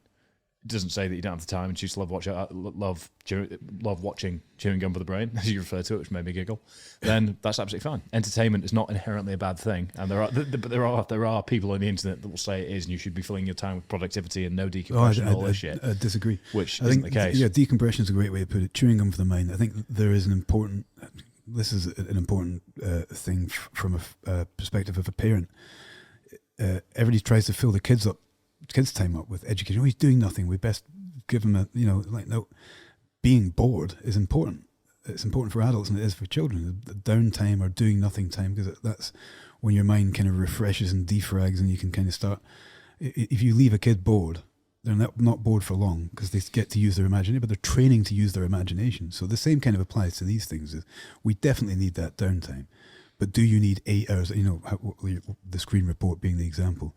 doesn't say that you don't have the time and choose to love watching chewing gum for the brain, as you refer to it, which made me giggle, then that's absolutely fine. Entertainment is not inherently a bad thing, and there are people on the internet that will say it is, and you should be filling your time with productivity and no decompression and all this shit. I disagree. Which I isn't think the case. Yeah, decompression is a great way to put it. Chewing gum for the mind. I think there is an important. This is an important thing from a perspective of a parent. Everybody tries to fill the kids' time up with education. Oh, he's doing nothing. We best give him no. Being bored is important. It's important for adults and it is for children. The downtime or doing nothing time, because that's when your mind kind of refreshes and defrags, and you can kind of start. If you leave a kid bored, they're not bored for long because they get to use their imagination, but they're training to use their imagination. So the same kind of applies to these things. We definitely need that downtime. But do you need 8 hours? The screen report being the example.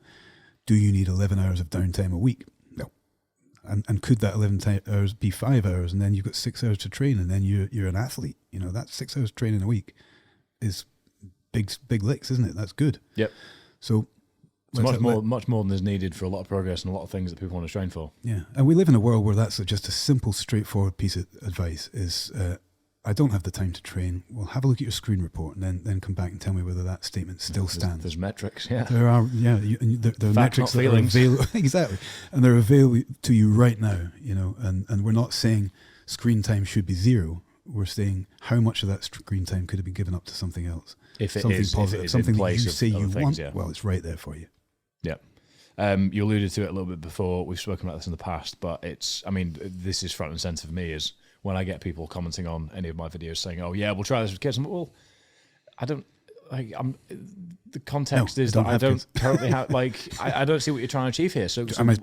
Do you need 11 hours of downtime a week? No. And could that 11 hours be 5 hours, and then you've got 6 hours to train, and then you're an athlete? That 6 hours training a week is big licks, isn't it? That's good. Yep. So much more than is needed for a lot of progress and a lot of things that people want to train for. Yeah, and we live in a world where that's just a simple, straightforward piece of advice is. I don't have the time to train. Well, have a look at your screen report and then come back and tell me whether that statement still stands. There's metrics, yeah. There are, yeah. There are Facts, metrics not that feelings. are available. Exactly. And they're available to you right now, and we're not saying screen time should be 0. We're saying how much of that screen time could have been given up to something else. If it something is, positive, if it is something in that place you of say you other things, want, yeah. well, it's right there for you. Yeah. You alluded to it a little bit before. We've spoken about this in the past, but this is front and center for me is when I get people commenting on any of my videos saying, "Oh yeah, we'll try this with kids." I'm like, well, I don't. The context is that I don't currently have. I don't see what you're trying to achieve here. So should I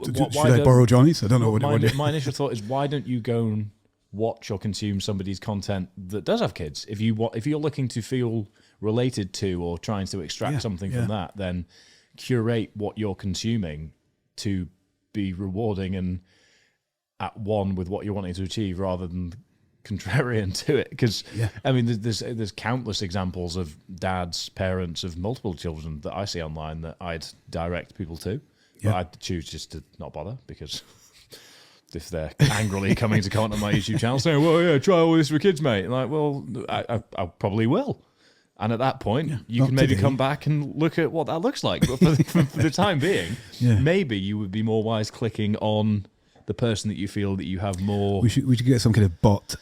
borrow Jonny's? I don't know my initial thought is, why don't you go and watch or consume somebody's content that does have kids? If you're looking to feel related to or trying to extract something from that, then curate what you're consuming to be rewarding and at one with what you're wanting to achieve, rather than contrarian to it. Because there's countless examples of dads, parents of multiple children that I see online that I'd direct people to, but I'd choose just to not bother, because if they're angrily coming to comment on my YouTube channel saying, "Well, yeah, try all this for kids, mate," and like, well, I probably will. And at that point, you can maybe come back and look at what that looks like. But for the time being, maybe you would be more wise clicking on the person that you feel that you have more. We should get some kind of bot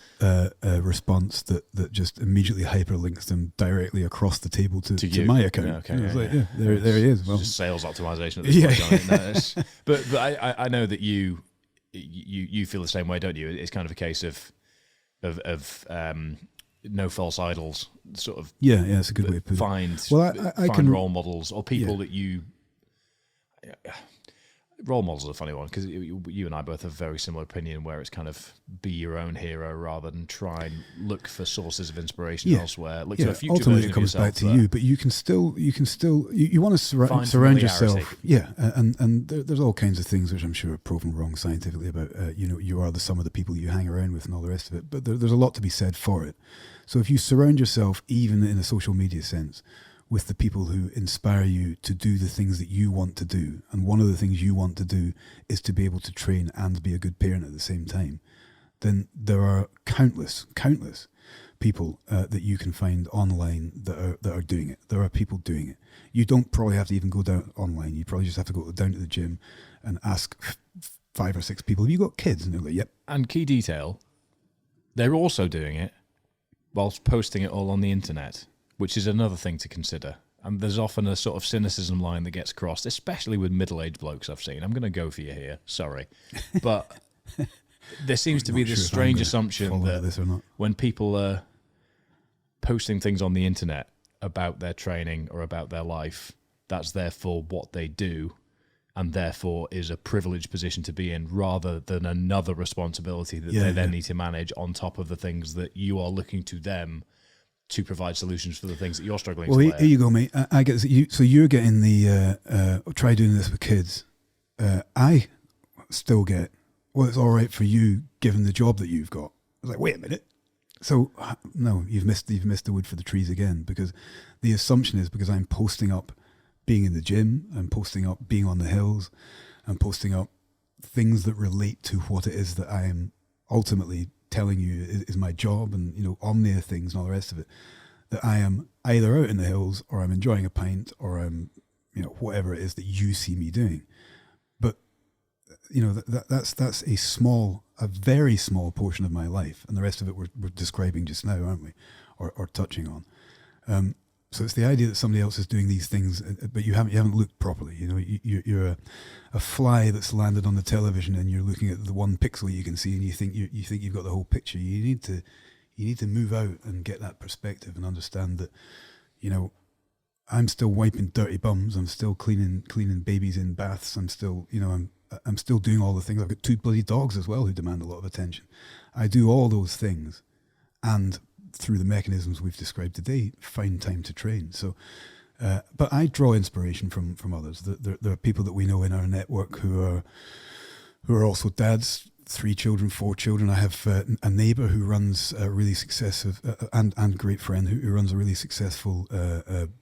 response that just immediately hyperlinks them directly across the table to my account. Yeah, there he is. Well, just sales optimization at this point. But I know that you feel the same way, don't you? It's kind of a case of no false idols, sort of. Yeah, it's a good way to put it. Find role models or people that you. Role models are a funny one, because you and I both have a very similar opinion, where it's kind of be your own hero rather than try and look for sources of inspiration elsewhere. Look to a future ultimately version it comes of yourself, back to you, but you can still you want to surround yourself. Yeah, and there's all kinds of things which I'm sure are proven wrong scientifically about you are the sum of the people you hang around with and all the rest of it. But there's a lot to be said for it. So if you surround yourself, even in a social media sense, with the people who inspire you to do the things that you want to do, and one of the things you want to do is to be able to train and be a good parent at the same time, then there are countless people that you can find online that are doing it. There are people doing it. You don't probably have to even go down online. You probably just have to go down to the gym and ask 5 or 6 people, "Have you got kids?" And they're like, "Yep." And key detail, they're also doing it whilst posting it all on the internet, which is another thing to consider. And there's often a sort of cynicism line that gets crossed, especially with middle-aged blokes I've seen. I'm going to go for you here, sorry. But there seems to be this strange assumption that when people are posting things on the internet about their training or about their life, that's therefore what they do, and therefore is a privileged position to be in, rather than another responsibility that they then need to manage on top of the things that you are looking to them to provide solutions for the things that you're struggling Well, to here play. you go, mate. I get you. So you're getting the try doing this with kids. I still get, well, it's all right for you given the job that you've got. I was like, wait a minute. So no, you've missed the wood for the trees again, because the assumption is because I'm posting up being in the gym, I'm posting up being on the hills, I'm posting up things that relate to what it is that I am ultimately telling you is my job, and omnia things and all the rest of it, that I am either out in the hills or I'm enjoying a pint or I'm whatever it is that you see me doing. But that's a very small portion of my life, and the rest of it we're describing just now, aren't we, or touching on. So it's the idea that somebody else is doing these things, but you haven't looked properly. You're a fly that's landed on the television, and you're looking at the one pixel you can see, and you think you've got the whole picture. You need to move out and get that perspective and understand that, I'm still wiping dirty bums. I'm still cleaning babies in baths. I'm still, I'm still doing all the things. I've got 2 bloody dogs as well who demand a lot of attention. I do all those things, and through the mechanisms we've described today, find time to train. So, but I draw inspiration from others. There are people that we know in our network who are also dads, 3 children, 4 children. I have a neighbour who runs a really successful and great friend who runs a really successful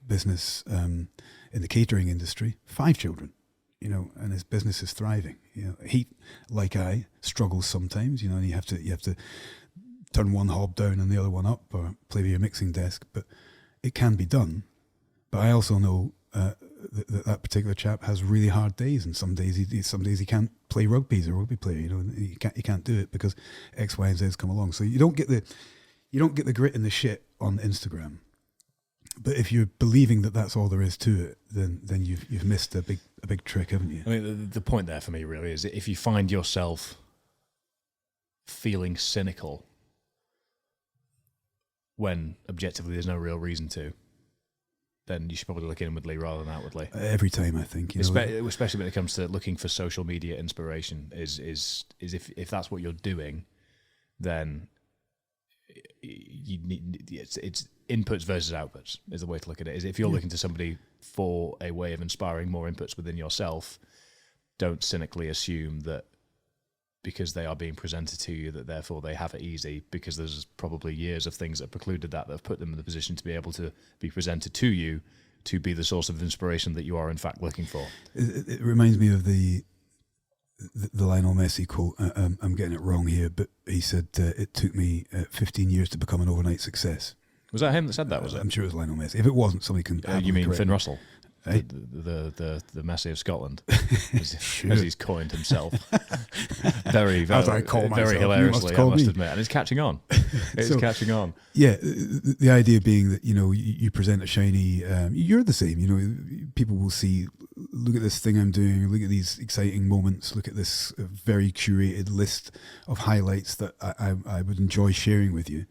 business in the catering industry. 5 children, and his business is thriving. He, like I, struggles sometimes. And you have to turn one hob down and the other one up, or play with your mixing desk. But it can be done. But I also know that particular chap has really hard days, and some days he can't play rugby. He's a rugby player, he can't do it because X, Y, and Z's come along. So you don't get the grit and the shit on Instagram. But if you're believing that that's all there is to it, then you've missed a big trick, haven't you? I mean, the point there for me really is that if you find yourself feeling cynical when objectively there's no real reason to, then you should probably look inwardly rather than outwardly. Every time, I think. Especially when it comes to looking for social media inspiration, is if that's what you're doing, then you need it's inputs versus outputs is the way to look at it. Is if you're looking to somebody for a way of inspiring more inputs within yourself, don't cynically assume that because they are being presented to you that therefore they have it easy, because there's probably years of things that precluded that have put them in the position to be able to be presented to you to be the source of inspiration that you are in fact looking for. It reminds me of the Lionel Messi quote. I'm getting it wrong here, but he said it took me 15 years to become an overnight success. Was that him that said that? Was it? I'm sure it was Lionel Messi. If it wasn't, somebody can. You mean Finn me. Russell? Hey? The Messi of Scotland, Sure. as he's coined himself. very As I call myself. very You hilariously, must I call must me. admit, and it's catching on. It's So- catching on. Yeah, the idea being that you present a shiny. You're the same. People will see. Look at this thing I'm doing. Look at these exciting moments. Look at this very curated list of highlights that I would enjoy sharing with you.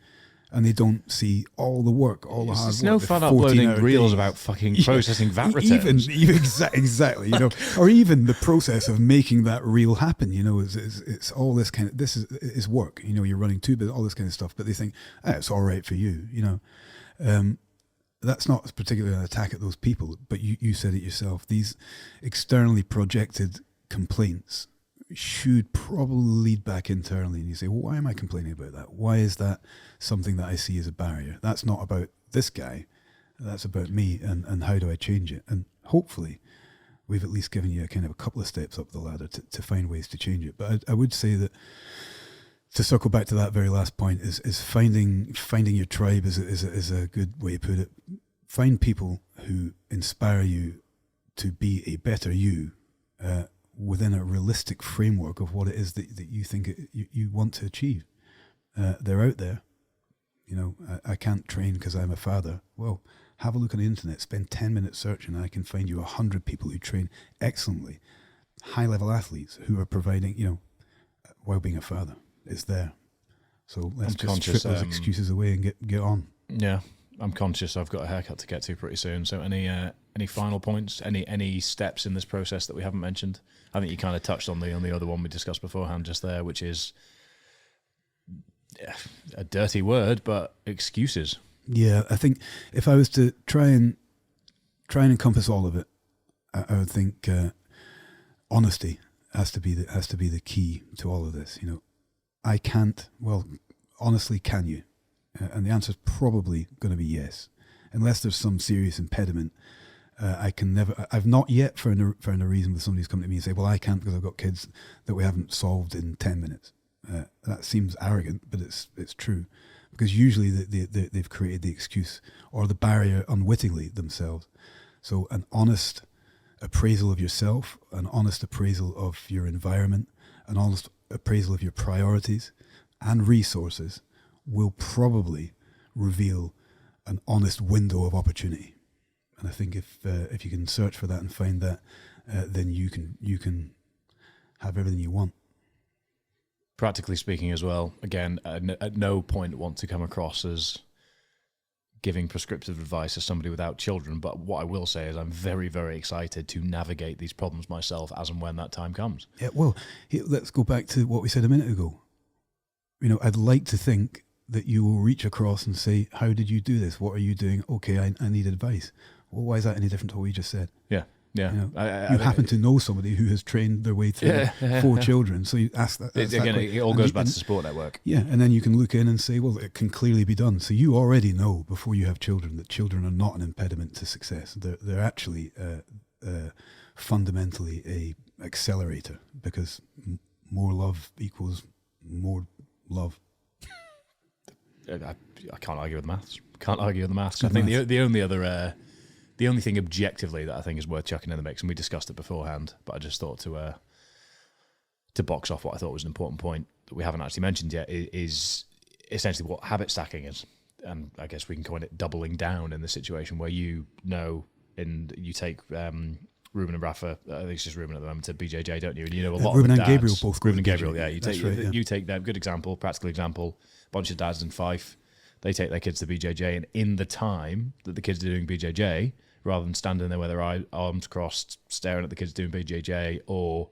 And they don't see all the work, all the hard work. It's no the fun 14-hour uploading reels days. about fucking processing VAT returns. Even exactly, or even the process of making that reel happen. It's all this kind of is work. You're running 2 bits, all this kind of stuff. But they think it's all right for you. That's not particularly an attack at those people. But you said it yourself. These externally projected complaints should probably lead back internally, and you say, well, why am I complaining about that? Why is that something that I see as a barrier? That's not about this guy, that's about me, and how do I change it? And hopefully we've at least given you a couple of steps up the ladder to find ways to change it. But I would say that, to circle back to that very last point, is finding your tribe is a good way to put it. Find people who inspire you to be a better you, within a realistic framework of what it is that you think you want to achieve. They're out there. I can't train because I'm a father. Well, have a look on the internet, spend 10 minutes searching, and I can find you 100 people who train excellently, high-level athletes who are providing, while being a father. It's there. So let's just strip those excuses away and get on. Yeah, I'm conscious I've got a haircut to get to pretty soon. So any final points, any steps in this process that we haven't mentioned? I think you kind of touched on the other one we discussed beforehand just there, which is a dirty word, but excuses. Yeah, I think if I was to try and encompass all of it, I would think honesty has to be the key to all of this. You know, I can't. Well, honestly, can you? And the answer is probably going to be yes, unless there's some serious impediment. I can never. I've not yet found a reason with somebody who's come to me and say, "Well, I can't because I've got kids that we haven't solved in 10 minutes." That seems arrogant, but it's true, because usually they've created the excuse or the barrier unwittingly themselves. So an honest appraisal of yourself, an honest appraisal of your environment, an honest appraisal of your priorities and resources will probably reveal an honest window of opportunity. And I think if you can search for that and find that, then you can have everything you want. Practically speaking as well, again, at no point want to come across as giving prescriptive advice to somebody without children, but what I will say is I'm very, very excited to navigate these problems myself as and when that time comes. Yeah, well, let's go back to what we said a minute ago. You know, I'd like to think that you will reach across and say, how did you do this? What are you doing? Okay, I need advice. Well, why is that any different to what we just said? Yeah. Yeah, you know, you happen to know somebody who has trained their way through 4 children, so you ask that. It all goes back to the support network. Yeah, and then you can look in and say, well, it can clearly be done. So you already know before you have children that children are not an impediment to success. They're actually fundamentally a accelerator, because more love equals more love. I can't argue with the maths. I think the only thing objectively that I think is worth chucking in the mix, and we discussed it beforehand, but I just thought to box off what I thought was an important point that we haven't actually mentioned yet, is essentially what habit stacking is. And I guess we can coin it doubling down in the situation where you know, and you take Ruben and Rafa, I think it's just Ruben at the moment, to BJJ, don't you? And you know a lot Ruben of and dads, Gabriel both. Ruben and Gabriel, yeah. You take them, good example, practical example, bunch of dads in Fife, they take their kids to BJJ, and in the time that the kids are doing BJJ, rather than standing there with their arms crossed, staring at the kids doing BJJ, or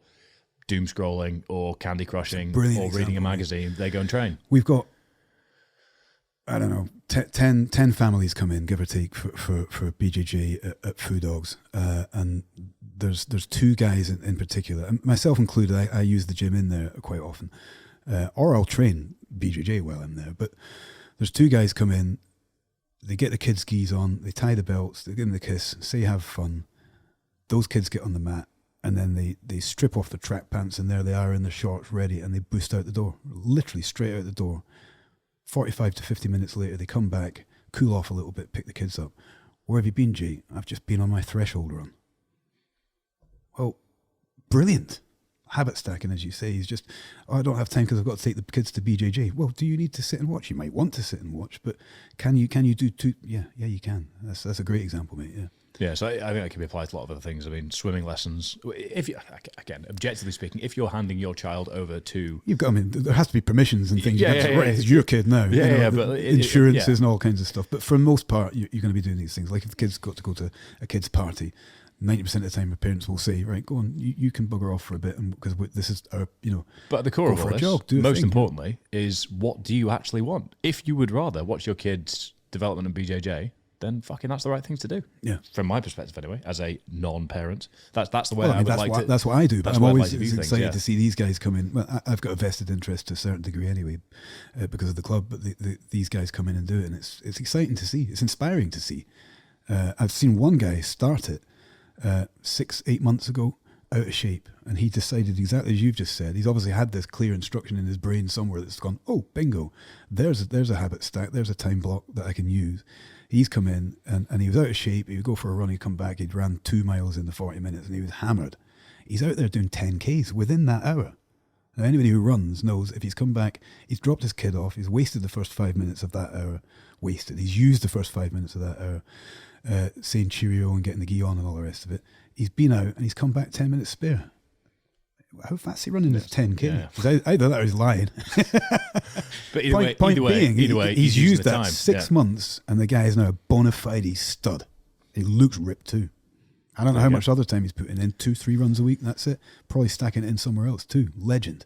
doom scrolling, or candy crushing, or reading a magazine, they go and train. We've got, I don't know, 10 families come in, give or take, for BJJ at Foo Dogs, and there's 2 guys in particular, and myself included. I use the gym in there quite often, or I'll train BJJ while I'm there. But there's 2 guys come in. They get the kids' skis on, they tie the belts, they give them the kiss, say have fun. Those kids get on the mat, and then they strip off the track pants, and there they are in their shorts ready, and they boost out the door, literally straight out the door. 45 to 50 minutes later, they come back, cool off a little bit, pick the kids up. Where have you been, Jay? I've just been on my threshold run. Well, brilliant. Habit stacking, as you say, is just, I don't have time because I've got to take the kids to BJJ. Well, do you need to sit and watch? You might want to sit and watch, but can you do 2? Yeah, you can. That's a great example, mate. Yeah. Yeah, so I think that can be applied to a lot of other things. I mean, swimming lessons. If you, again, objectively speaking, if you're handing your child over to, you've got. I mean, there has to be permissions and things. Yeah, it's your kid now. But insurances and all kinds of stuff. But for the most part, you're going to be doing these things. Like if the kid's got to go to a kid's party, 90% of the time, the parents will say, "Right, go on, you can bugger off for a bit," because this is our, But at the core of all this, most importantly, is what do you actually want? If you would rather watch your kids' development in BJJ, then fucking that's the right things to do. Yeah, from my perspective, anyway, as a non-parent, that's the way I would like to. That's what I do. But I'm always excited to see these guys come in. Well, I've got a vested interest to a certain degree anyway, because of the club. But these guys come in and do it, and it's exciting to see. It's inspiring to see. I've seen one guy start it 6-8 months ago, out of shape, and he decided exactly as you've just said. He's obviously had this clear instruction in his brain somewhere that's gone, oh, bingo, there's a habit stack, there's a time block that I can use. He's come in and he was out of shape. He would go for a run, he'd come back, he'd ran 2 miles in the 40 minutes and he was hammered. He's out there doing 10Ks within that hour. Now, anybody who runs knows if he's come back, he's dropped his kid off, he's wasted the first 5 minutes of that hour, He's used the first 5 minutes of that hour, saying cheerio and getting the gi on and all the rest of it. He's been out and he's come back 10 minutes spare. How fast is he running at 10K? Yeah. Either that or he's lying. But either way, he's used that 6 months, and the guy is now a bona fide stud. He looks ripped too. I don't know how much other time he's putting in, 2-3 runs a week, and that's it. Probably stacking it in somewhere else too. Legend.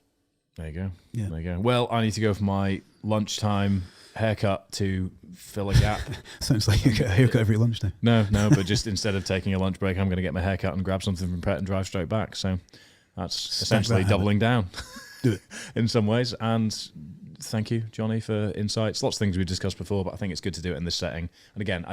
There you go. Yeah. There you go. Well, I need to go for my lunchtime haircut to fill a gap. Sounds like you get a haircut every lunchtime. No, but just instead of taking a lunch break, I'm going to get my haircut and grab something from Pret and drive straight back. So that's essentially doubling down Do it. in some ways. And thank you, Jonny, for insights. Lots of things we discussed before, but I think it's good to do it in this setting. And again,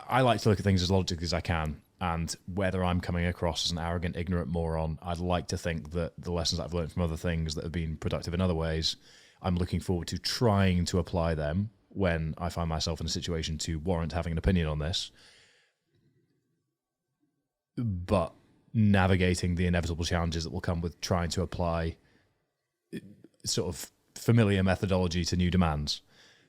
I like to look at things as logically as I can. And whether I'm coming across as an arrogant, ignorant moron, I'd like to think that the lessons I've learned from other things that have been productive in other ways, I'm looking forward to trying to apply them when I find myself in a situation to warrant having an opinion on this. But navigating the inevitable challenges that will come with trying to apply sort of familiar methodology to new demands.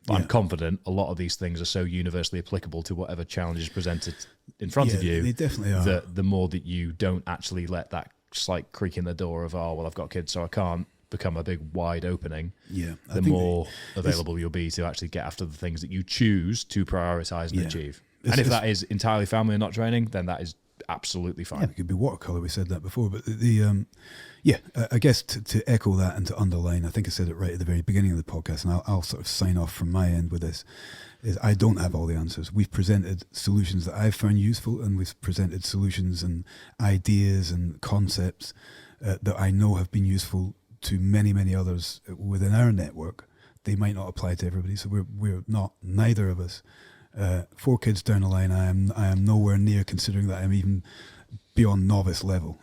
But I'm confident a lot of these things are so universally applicable to whatever challenge is presented in front of you. They definitely are. That the more that you don't actually let that slight creak in the door of, oh, well, I've got kids, so I can't, become a big wide opening, the more available you'll be to actually get after the things that you choose to prioritize and achieve. And if that is entirely family and not training, then that is absolutely fine. Yeah, it could be watercolour. We said that before, but I guess to echo that and to underline, I think I said it right at the very beginning of the podcast, and I'll sort of sign off from my end with this, is I don't have all the answers. We've presented solutions that I've found useful, and we've presented solutions and ideas and concepts that I know have been useful to many, many others within our network. They might not apply to everybody, so we're not, neither of us. 4 kids down the line, I am nowhere near considering that I'm even beyond novice level.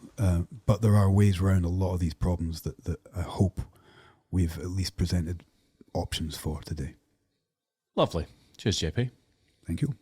But there are ways around a lot of these problems that I hope we've at least presented options for today. Lovely. Cheers, JP. Thank you.